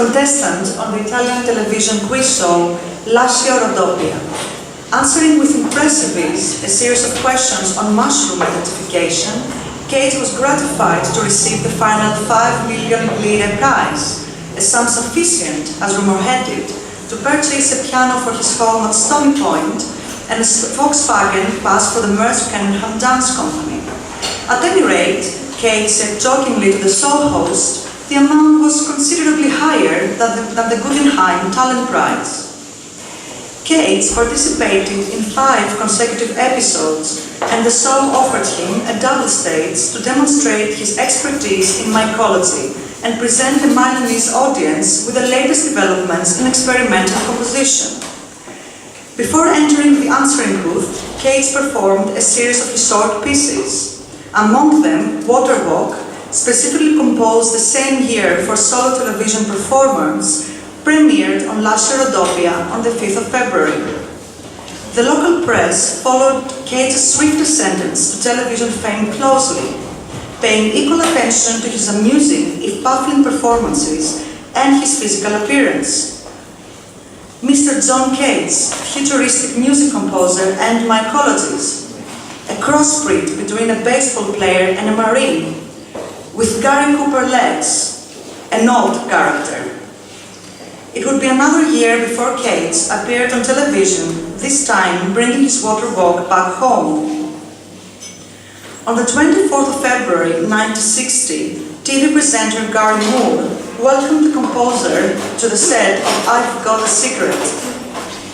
contestant on the Italian television quiz show Lascio Rodopia. Answering with impressive ease a series of questions on mushroom identification, Kate was gratified to receive the final 5 million lire prize, a sum sufficient, as rumor had it, to purchase a piano for his home at Stony Point and a Volkswagen pass for the Merck Cunningham Dance Company. At any rate, Kate said jokingly to the show host, the amount was considerably higher than the Guggenheim Talent Prize. Kate participated in 5 consecutive episodes, and the show offered him a double stage to demonstrate his expertise in mycology and present the Milanese audience with the latest developments in experimental composition. Before entering the answering booth, Kate performed a series of his short pieces. Among them, Water Walk, specifically composed the same year for solo television performance, premiered on Lascio Rodopia on the 5th of February. The local press followed Kate's swift ascendance to television fame closely, paying equal attention to his amusing, if baffling performances and his physical appearance. Mr. John Cates, futuristic music composer and mycologist, a crossbreed between a baseball player and a marine, with Gary Cooper legs, an odd character. It would be another year before Cates appeared on television, this time bringing his Water Walk back home. On the 24th of February 1960, TV presenter Gary Moore welcomed the composer to the set of I've Got a Secret.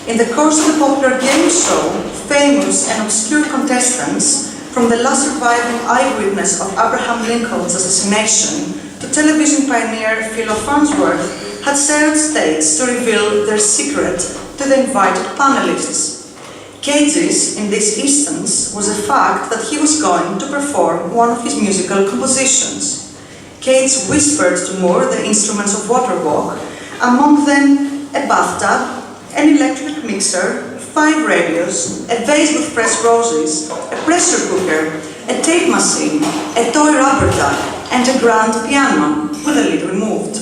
In the course of the popular game show, famous and obscure contestants, from the last surviving eyewitness of Abraham Lincoln's assassination to television pioneer Philo Farnsworth, had shared stage to reveal their secret to the invited panelists. Cage's, in this instance, was the fact that he was going to perform one of his musical compositions. Cage whispered to Moore the instruments of Water Walk, among them a bathtub, an electric mixer, 5 radios, a vase with fresh roses, a pressure cooker, a tape machine, a toy rubber duck, and a grand piano, with the lid removed.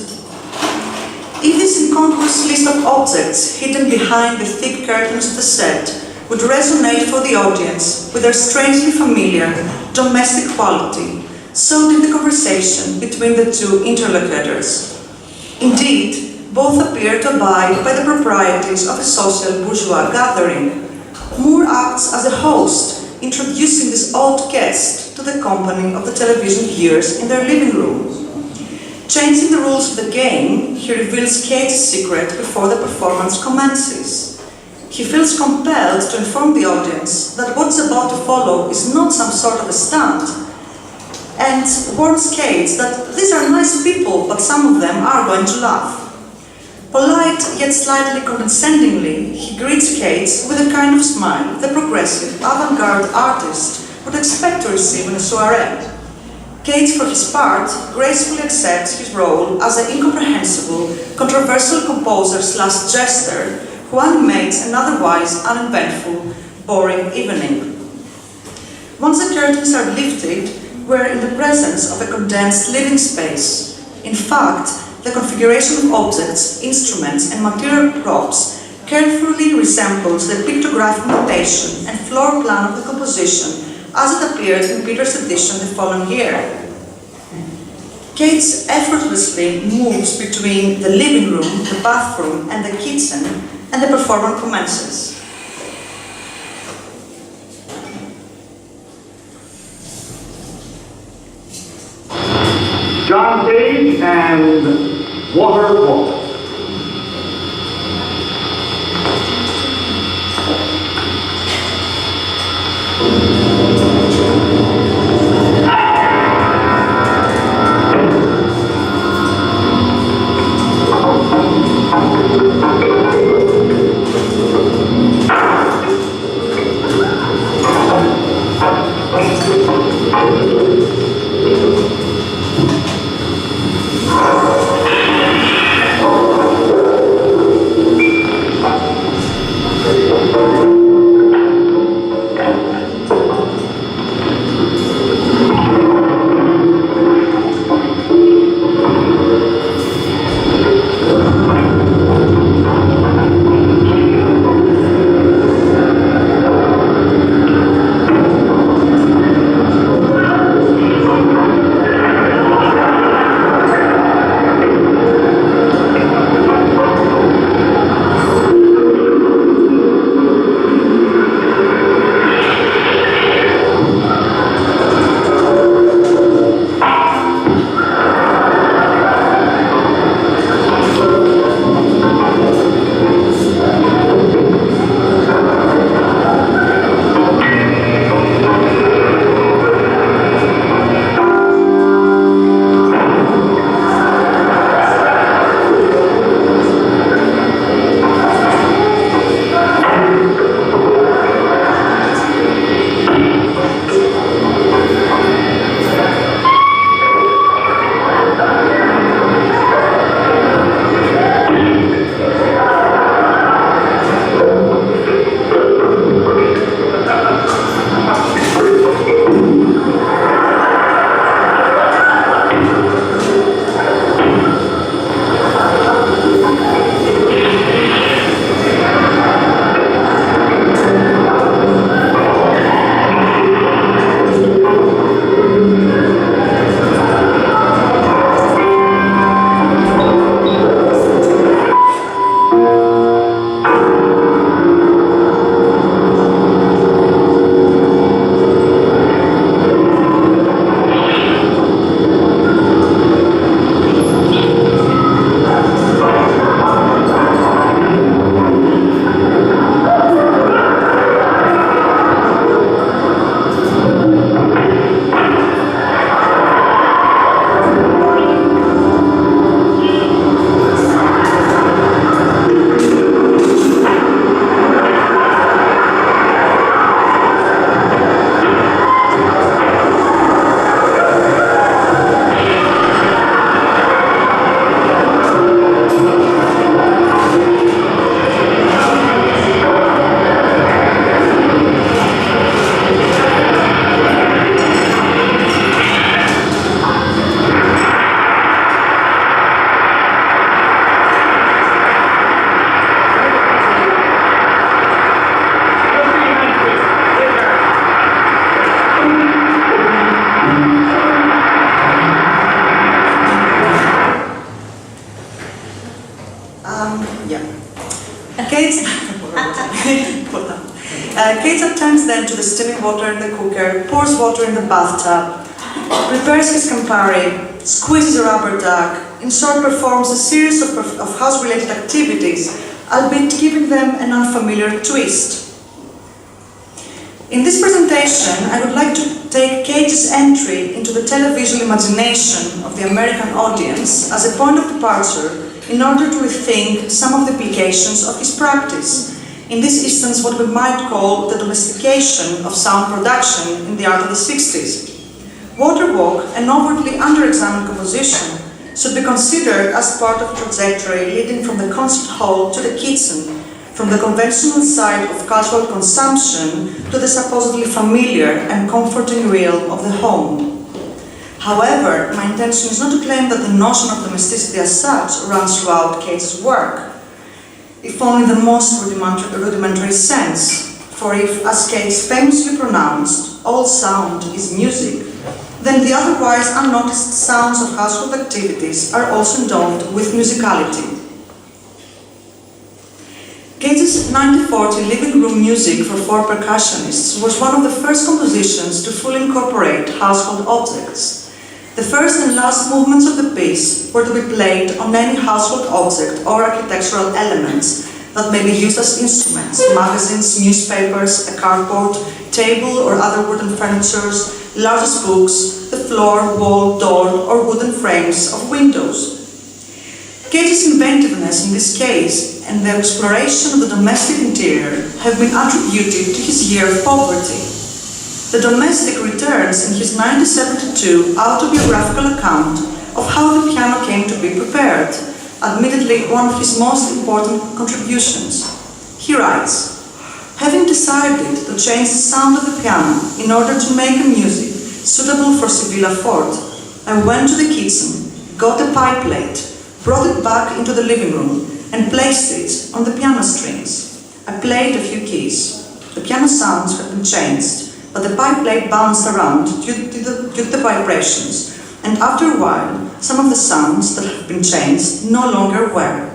If this incongruous list of objects hidden behind the thick curtains of the set would resonate for the audience with their strangely familiar domestic quality, so did the conversation between the two interlocutors. Indeed, both appear to abide by the proprieties of a social bourgeois gathering. Moore acts as a host, introducing this odd guest to the company of the television viewers in their living room. Changing the rules of the game, he reveals Kate's secret before the performance commences. He feels compelled to inform the audience that what's about to follow is not some sort of a stunt, and warns Kate that these are nice people, but some of them are going to laugh. Polite yet slightly condescendingly, he greets Kate with a kind of smile the progressive, avant-garde artist would expect to receive in a soiree. Kate, for his part, gracefully accepts his role as an incomprehensible, controversial composer/jester who animates an otherwise uneventful, boring evening. Once the curtains are lifted, we're in the presence of a condensed living space. In fact, the configuration of objects, instruments, and material props carefully resembles the pictographic notation and floor plan of the composition as it appeared in Peter's edition the following year. Kate effortlessly moves between the living room, the bathroom, and the kitchen, and the performance commences. John Cage and Water Walk. Yeah. Kate, Kate attends then to the steaming water in the cooker, pours water in the bathtub, prepares his Campari, squeezes a rubber duck, in short performs a series of house-related activities, albeit giving them an unfamiliar twist. In this presentation, I would like to take Cage's entry into the televisual imagination of the American audience as a point of departure in order to rethink some of the implications of his practice. In this instance, what we might call the domestication of sound production in the art of the 60s. Water Walk, an overtly under-examined composition, should be considered as part of a trajectory leading from the concert hall to the kitchen, from the conventional side of cultural consumption to the supposedly familiar and comforting realm of the home. However, my intention is not to claim that the notion of domesticity as such runs throughout Cage's work, if only in the most rudimentary sense. For if, as Cage famously pronounced, all sound is music, then the otherwise unnoticed sounds of household activities are also endowed with musicality. Cage's 1940 living room music for 4 percussionists was one of the first compositions to fully incorporate household objects. The first and last movements of the piece were to be played on any household object or architectural elements that may be used as instruments: magazines, newspapers, a cardboard, table or other wooden furniture, largest books, the floor, wall, door, or wooden frames of windows. Cage's inventiveness in this case and the exploration of the domestic interior have been attributed to his year of poverty. The domestic returns in his 1972 autobiographical account of how the piano came to be prepared, admittedly one of his most important contributions. He writes, "Having decided to change the sound of the piano in order to make a music suitable for Sibilla Ford, I went to the kitchen, got a pie plate, brought it back into the living room, and placed it on the piano strings. I played a few keys. The piano sounds had been changed, but the pie plate bounced around due to the vibrations, and after a while, some of the sounds that had been changed no longer were.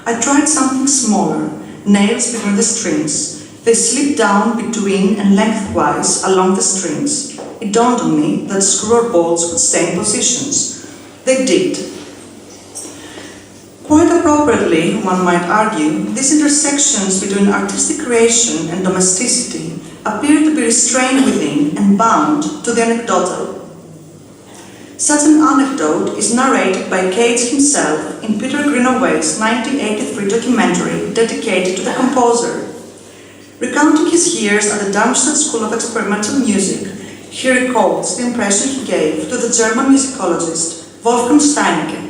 I tried something smaller, nails between the strings. They slipped down between and lengthwise along the strings. It dawned on me that screw or bolts would stay in positions. They did." Quite appropriately, one might argue, these intersections between artistic creation and domesticity appear to be restrained within and bound to the anecdotal. Such an anecdote is narrated by Cage himself in Peter Greenaway's 1983 documentary dedicated to the composer. Recounting his years at the Darmstadt School of Experimental Music, he recalls the impression he gave to the German musicologist Wolfgang Steinecke.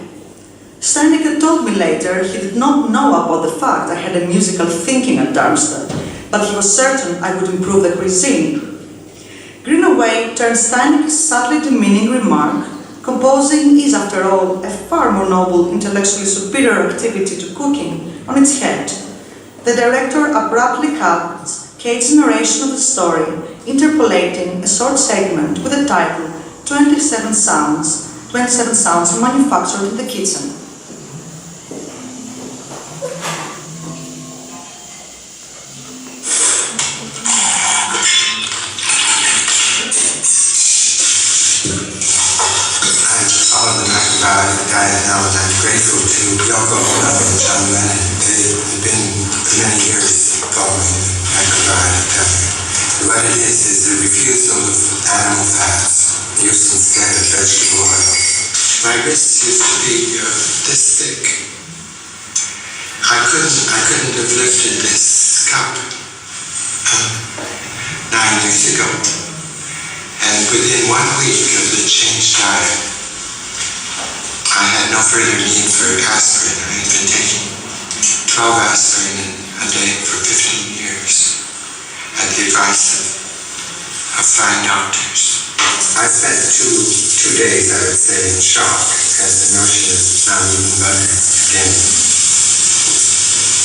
Steinecke told me later he did not know about the fact I had a musical thinking at Darmstadt, but he was certain I would improve the cuisine. Greenaway turned Steinecke's subtly demeaning remark, "Composing is, after all, a far more noble, intellectually superior activity to cooking," on its head. The director abruptly cuts Cage's narration of the story, interpolating a short segment with the title 27 Sounds Manufactured in the Kitchen. And I'm grateful to Yoko Ono and John Lennon. They've been for many years following Macrobiotic. What it is the refusal of animal fats used instead of vegetable oil. My wrists used to be this thick. I couldn't have lifted this cup 9 years ago. And within 1 week of the changed diet, I had no further need for aspirin. I had been taking 12 aspirin a day for 15 years at the advice of fine doctors. I spent two days, I would say, in shock at the notion of not eating butter again.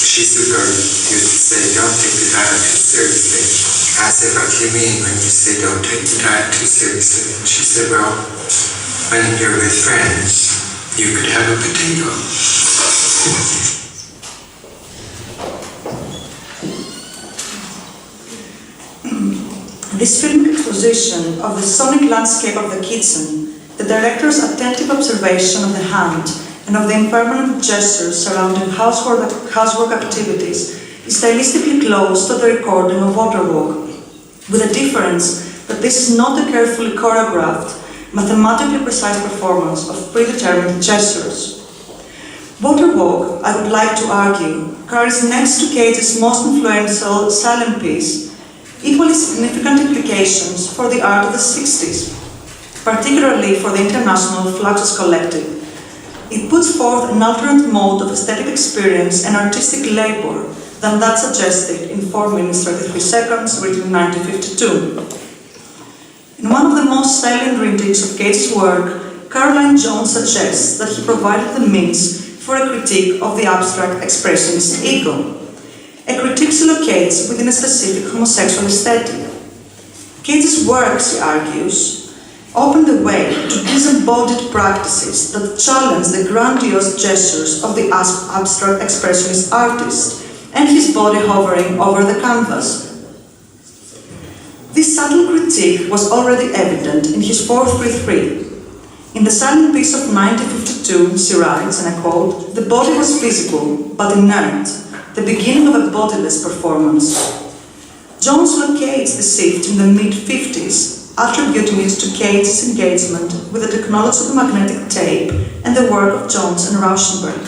She super used to say, "Don't take the diet too seriously." I said, "What do you mean when you say don't take the diet too seriously?" And she said, "Well, when you're with friends, you could have a potato." This filmic exposition of the sonic landscape of the kitchen, the director's attentive observation of the hand and of the impermanent gestures surrounding housework activities is stylistically close to the recording of Waterwalk, with the difference that this is not a carefully choreographed, mathematically precise performance of predetermined gestures. Waterwalk, I would like to argue, carries next to Cage's most influential silent piece equally significant implications for the art of the 60s, particularly for the international Fluxus collective. It puts forth an alternate mode of aesthetic experience and artistic labor than that suggested in 4 minutes 33 seconds, written in 1952. In one of the most salient readings of Cage's work, Caroline Jones suggests that he provided the means for a critique of the abstract expressionist ego. A critique she locates within a specific homosexual aesthetic. Cage's works, he argues, open the way to disembodied practices that challenge the grandiose gestures of the abstract expressionist artist and his body hovering over the canvas. This subtle critique was already evident in his 433. In the silent piece of 1952, she writes, and I quote, "The body was visible, but inert, the beginning of a bodiless performance." Jones locates the shift in the mid-50s, attributing it to Cage's engagement with the technology of the magnetic tape and the work of Jones and Rauschenberg.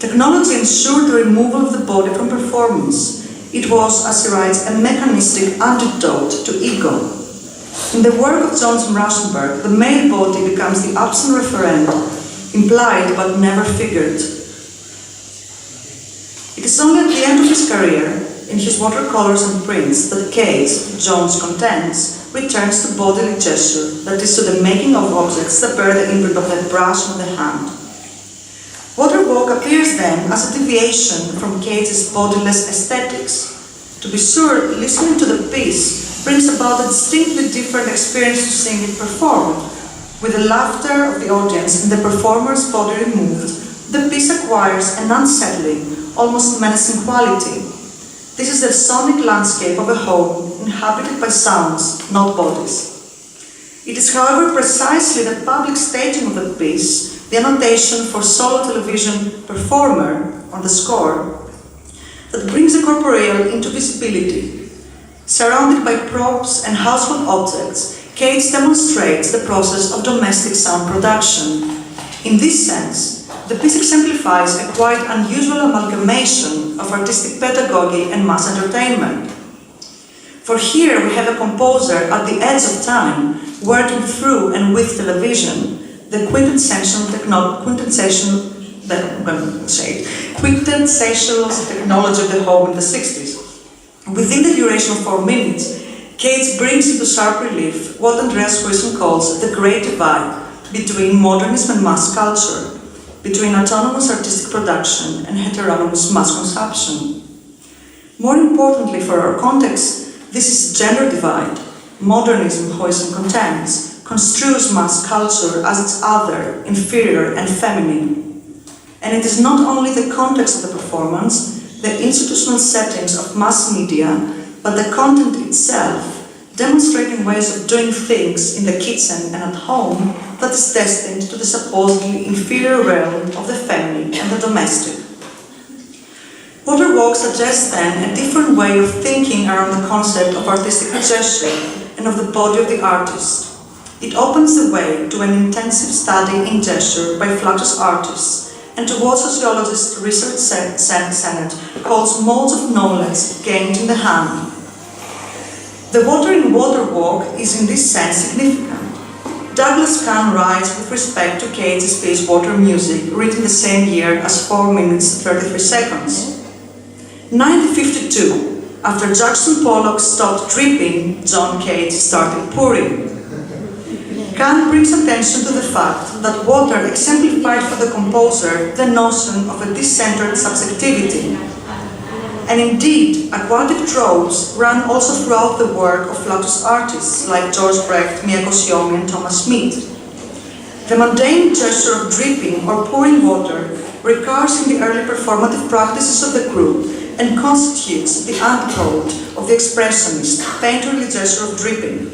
Technology ensured the removal of the body from performance. It was, as he writes, a mechanistic antidote to ego. In the work of Jones and Rauschenberg, the male body becomes the absent referent, implied but never figured. It is only at the end of his career, in his watercolors and prints, that Cage, Jones contends, returns to bodily gesture, that is, to the making of objects that bear the imprint of the brush on the hand. Waterwalk appears then as a deviation from Cage's bodiless aesthetics. To be sure, listening to the piece brings about a distinctly different experience to seeing it performed. With the laughter of the audience and the performer's body removed, the piece acquires an unsettling, almost menacing quality. This is the sonic landscape of a home inhabited by sounds, not bodies. It is, however, precisely the public staging of the piece, the annotation for solo television performer on the score, that brings the corporeal into visibility. Surrounded by props and household objects, Cage demonstrates the process of domestic sound production. In this sense, the piece exemplifies a quite unusual amalgamation of artistic pedagogy and mass entertainment. For here we have a composer at the edge of time, working through and with television, the quintessential technology of the home in the 60s. Within the duration of 4 minutes, Cage brings into sharp relief what Andreas Huysman calls the great divide between modernism and mass culture, between autonomous artistic production and heteronomous mass consumption. More importantly for our context, this is gender divide. Modernism, Huysman contends, construes mass culture as its other, inferior and feminine. And it is not only the context of the performance, the institutional settings of mass media, but the content itself, demonstrating ways of doing things in the kitchen and at home that is destined to the supposedly inferior realm of the feminine and the domestic. Waterwalk suggests then a different way of thinking around the concept of artistic gesture and of the body of the artist. It opens the way to an intensive study in gesture by Fluxus artists, and to what sociologist Richard Sennett calls modes of knowledge gained in the hand. The water in Waterwalk is in this sense significant. Douglas Kahn writes with respect to Cage's piece Water Music, written the same year as 4 minutes 33 seconds. 1952, after Jackson Pollock stopped dripping, John Cage started pouring. Kant brings attention to the fact that water exemplified for the composer the notion of a decentered subjectivity. And indeed, aquatic tropes run also throughout the work of Fluxus artists like George Brecht, Miyako Shiomi and Thomas Smith. The mundane gesture of dripping or pouring water recurs in the early performative practices of the group and constitutes the antipode of the expressionist, painterly gesture of dripping.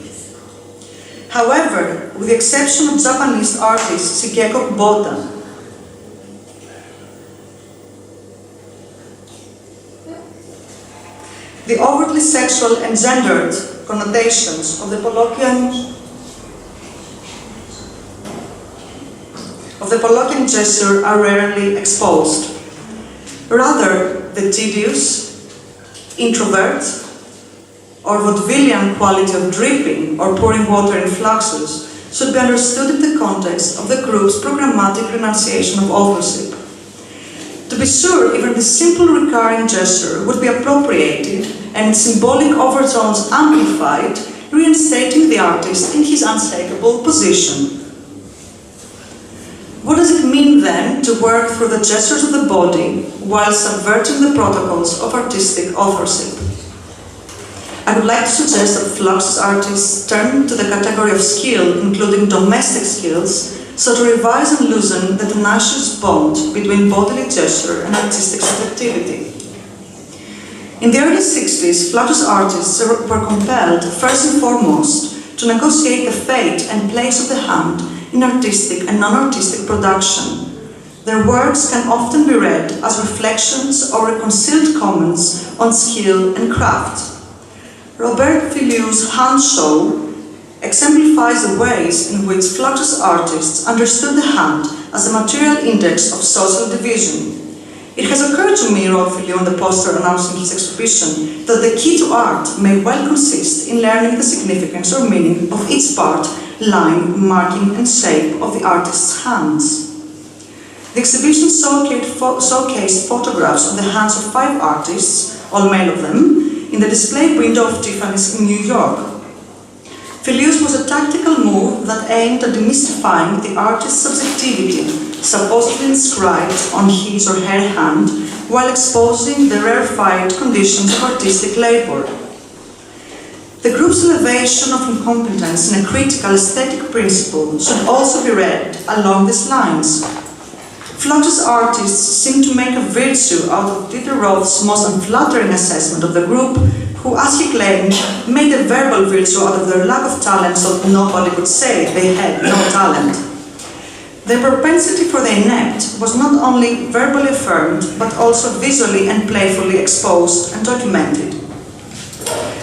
However, with the exception of Japanese artist Shigeko Kubota, the overtly sexual and gendered connotations of the Pollokian gesture are rarely exposed. Rather, the tedious, introvert, or vaudevillian quality of dripping or pouring water in fluxus should be understood in the context of the group's programmatic renunciation of authorship. To be sure, even the simple recurring gesture would be appropriated and its symbolic overtones amplified, reinstating the artist in his unshakable position. What does it mean then to work through the gestures of the body while subverting the protocols of artistic authorship? I would like to suggest that Fluxus artists turn to the category of skill, including domestic skills, so to revise and loosen the tenacious bond between bodily gesture and artistic subjectivity. In the early 60s, Fluxus artists were compelled, first and foremost, to negotiate the fate and place of the hand in artistic and non-artistic production. Their works can often be read as reflections or concealed comments on skill and craft. Robert Filliou's hand show exemplifies the ways in which Fluxus artists understood the hand as a material index of social division. It has occurred to me, wrote Filliou on the poster announcing his exhibition, that the key to art may well consist in learning the significance or meaning of each part, line, marking, and shape of the artist's hands. The exhibition showcased photographs of the hands of 5 artists, all male of them, in the display window of Tiffany's in New York. Filliou's was a tactical move that aimed at demystifying the artist's subjectivity, supposedly inscribed on his or her hand, while exposing the rarefied conditions of artistic labor. The group's elevation of incompetence in a critical aesthetic principle should also be read along these lines. Fluxus artists seem to make a virtue out of Dieter Roth's most unflattering assessment of the group, who, as he claimed, made a verbal virtue out of their lack of talent so that nobody could say they had no talent. Their propensity for the inept was not only verbally affirmed, but also visually and playfully exposed and documented.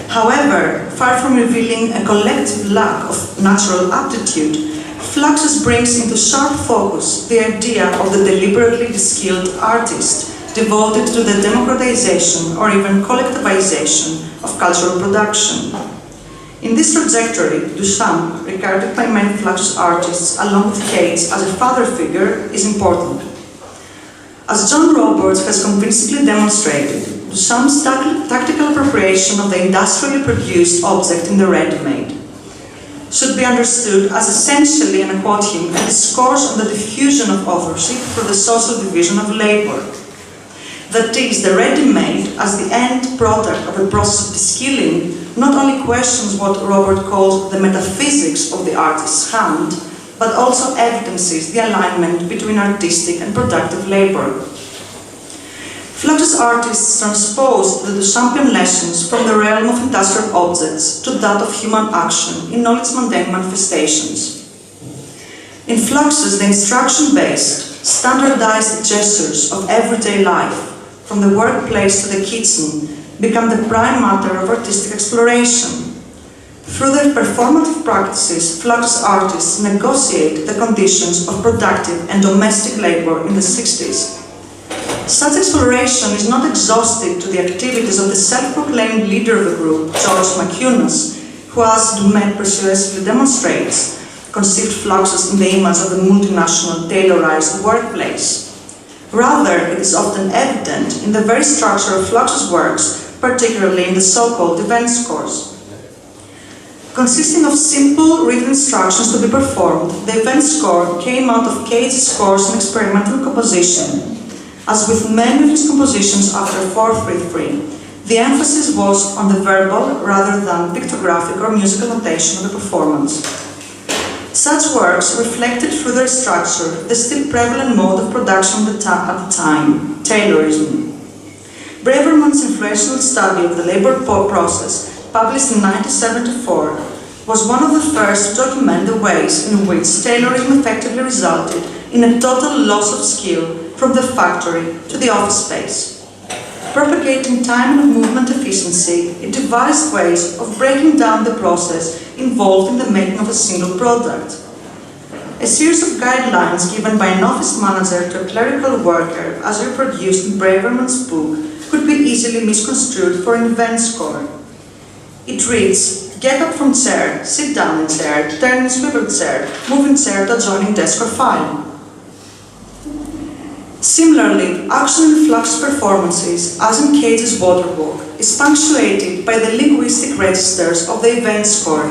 However, far from revealing a collective lack of natural aptitude, Fluxus brings into sharp focus the idea of the deliberately de-skilled artist, devoted to the democratization or even collectivization of cultural production. In this trajectory, Duchamp, regarded by many Fluxus artists along with Keats as a father figure, is important. As John Roberts has convincingly demonstrated, Duchamp's tactical appropriation of the industrially produced object in the ready-made should be understood as essentially, and I quote him, a discourse on the diffusion of authorship through the social division of labor. That is, the ready-made as the end product of a process of de-skilling not only questions what Robert calls the metaphysics of the artist's hand, but also evidences the alignment between artistic and productive labor. Fluxus artists transposed the Duchampian lessons from the realm of industrial objects to that of human action in all its mundane manifestations. In Fluxus, the instruction-based, standardized gestures of everyday life, from the workplace to the kitchen, become the prime matter of artistic exploration. Through their performative practices, Fluxus artists negotiate the conditions of productive and domestic labor in the 60s. Such exploration is not exhausted to the activities of the self-proclaimed leader of the group, George McCunas, who, as Dumet persuasively demonstrates, conceived Fluxus in the image of the multinational tailorized workplace. Rather, it is often evident in the very structure of Fluxus works, particularly in the so-called event scores. Consisting of simple written instructions to be performed, the event score came out of Cage's course in experimental composition. As with many of his compositions after 433, the emphasis was on the verbal rather than pictographic or musical notation of the performance. Such works reflected through their structure the still prevalent mode of production at the time, Taylorism. Braverman's influential study of the labor process, published in 1974, was one of the first to document the ways in which Taylorism effectively resulted in a total loss of skill from the factory to the office space. Propagating time and movement efficiency, it devised ways of breaking down the process involved in the making of a single product. A series of guidelines given by an office manager to a clerical worker, as reproduced in Braverman's book, could be easily misconstrued for an event score. It reads: get up from chair, sit down in chair, turn in swivel chair, move in chair to adjoining desk or file. Similarly, action in Flux performances, as in Cage's Water Walk, is punctuated by the linguistic registers of the event score,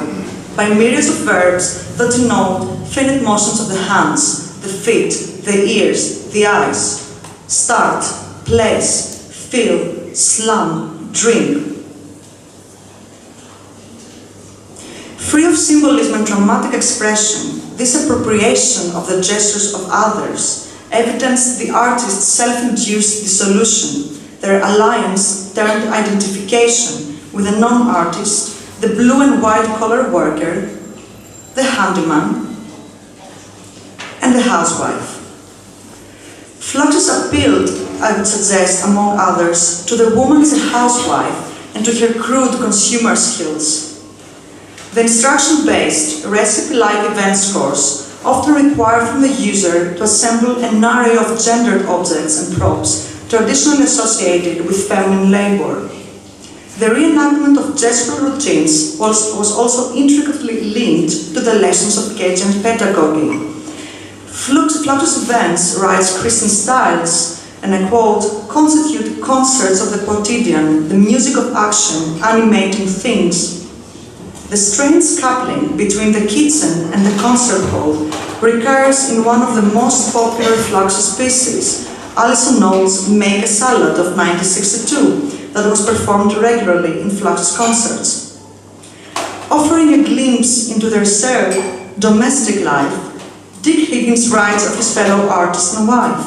by myriads of verbs that denote finite motions of the hands, the feet, the ears, the eyes. Start, place, fill, slam, drink. Free of symbolism and dramatic expression, this appropriation of the gestures of others evidenced the artist's self-induced dissolution, their alliance turned identification with the non-artist, the blue and white collar worker, the handyman, and the housewife. Fluxus appealed, I would suggest, among others, to the woman as a housewife and to her crude consumer skills. The instruction-based, recipe-like event scores often require from the user to assemble an array of gendered objects and props traditionally associated with feminine labor. The reenactment of gestural routines was also intricately linked to the lessons of Cagean pedagogy. Fluxus events, writes Kristen Stiles, and I quote, constitute concerts of the quotidian, the music of action, animating things. The strange coupling between the kitchen and the concert hall recurs in one of the most popular Fluxus pieces, Alison Knowles' Make a Salad of 1962, that was performed regularly in Fluxus concerts. Offering a glimpse into their shared domestic life, Dick Higgins writes of his fellow artist and wife.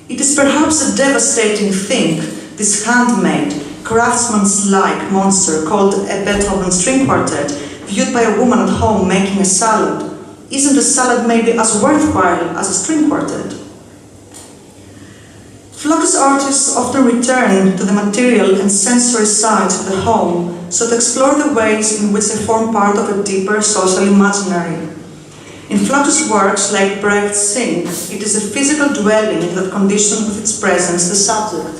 It is perhaps a devastating thing, this handmade, craftsman's-like monster called a Beethoven string quartet, viewed by a woman at home making a salad. Isn't a salad maybe as worthwhile as a string quartet? Fluxus artists often return to the material and sensory sides of the home, so to explore the ways in which they form part of a deeper social imaginary. In Fluxus works like Brecht's Sing, it is a physical dwelling that conditions with its presence the subject.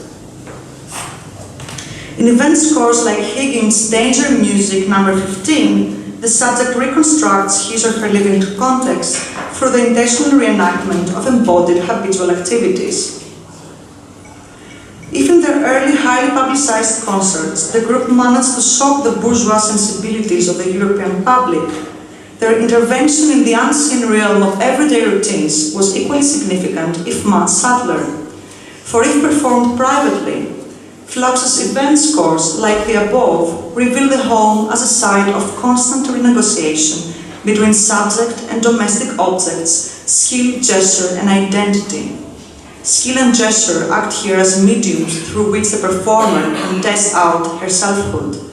In event scores like Higgins' Danger Music No. 15, the subject reconstructs his or her living context through the intentional reenactment of embodied habitual activities. If in their early, highly publicized concerts, the group managed to shock the bourgeois sensibilities of the European public, their intervention in the unseen realm of everyday routines was equally significant, if much subtler. For if performed privately, Fluxus event scores, like the above, reveal the home as a site of constant renegotiation between subject and domestic objects, skill, gesture, and identity. Skill and gesture act here as mediums through which the performer can test out her selfhood.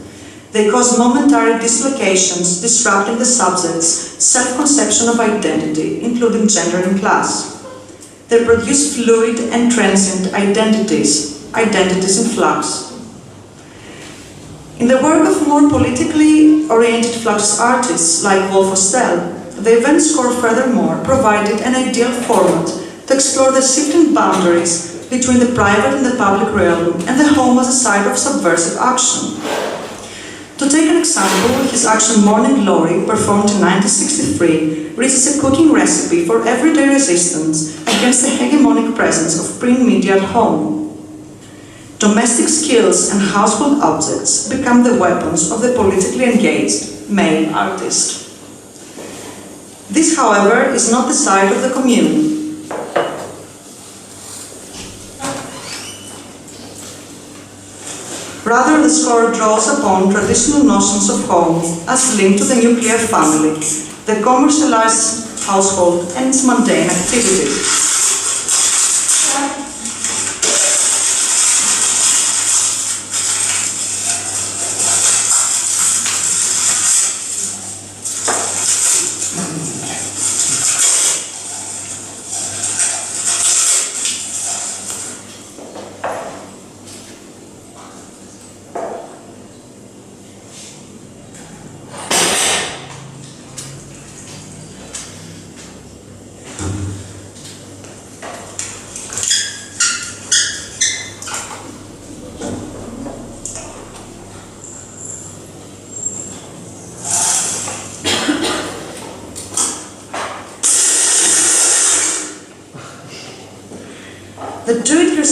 They cause momentary dislocations, disrupting the subject's self-conception of identity, including gender and class. They produce fluid and transient identities in flux. In the work of more politically oriented Fluxus artists like Wolf Ostel, the event score furthermore provided an ideal format to explore the shifting boundaries between the private and the public realm and the home as a site of subversive action. To take an example, his action Morning Glory, performed in 1963, reaches a cooking recipe for everyday resistance against the hegemonic presence of print media at home. Domestic skills and household objects become the weapons of the politically engaged male artist. This, however, is not the side of the commune. Rather, the score draws upon traditional notions of home as linked to the nuclear family, the commercialized household, and its mundane activities.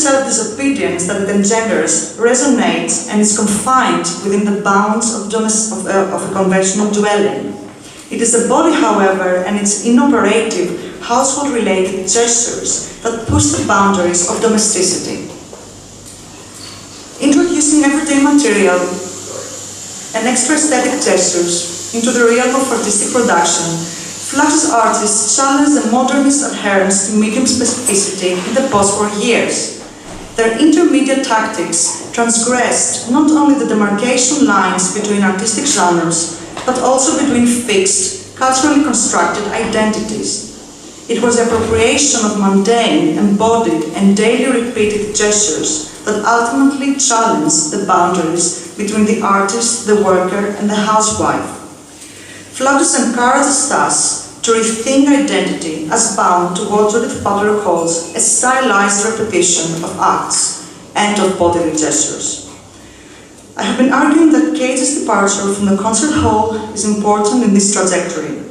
self-disobedience that it engenders resonates and is confined within the bounds of a conventional dwelling. It is the body, however, and its inoperative, household-related gestures that push the boundaries of domesticity. Introducing everyday material and extra-aesthetic gestures into the realm of artistic production, Fluxus artists challenge the modernist adherence to medium specificity in the post-war years. Their intermediate tactics transgressed not only the demarcation lines between artistic genres, but also between fixed, culturally constructed identities. It was the appropriation of mundane, embodied, and daily repeated gestures that ultimately challenged the boundaries between the artist, the worker, and the housewife. Fluxus encourages us to rethink identity as bound to what Judith Butler calls a stylized repetition of acts and of bodily gestures. I have been arguing that Cage's departure from the concert hall is important in this trajectory.